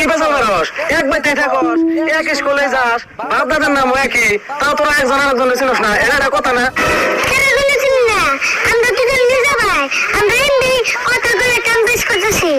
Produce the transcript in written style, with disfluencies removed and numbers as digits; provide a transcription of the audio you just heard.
কি বেজাল করস? এক বাড়িতে থাকস, এক স্কুলে যাস, বাপ দাদার নামও একই, তাও তোরা একজন আরেকজনের চিনস না, এটা কথা না? কেন চিনি না? আমরা তো নিজে ভাই, আমরা এমনি কথা বলে টাইম পাস করতেছি।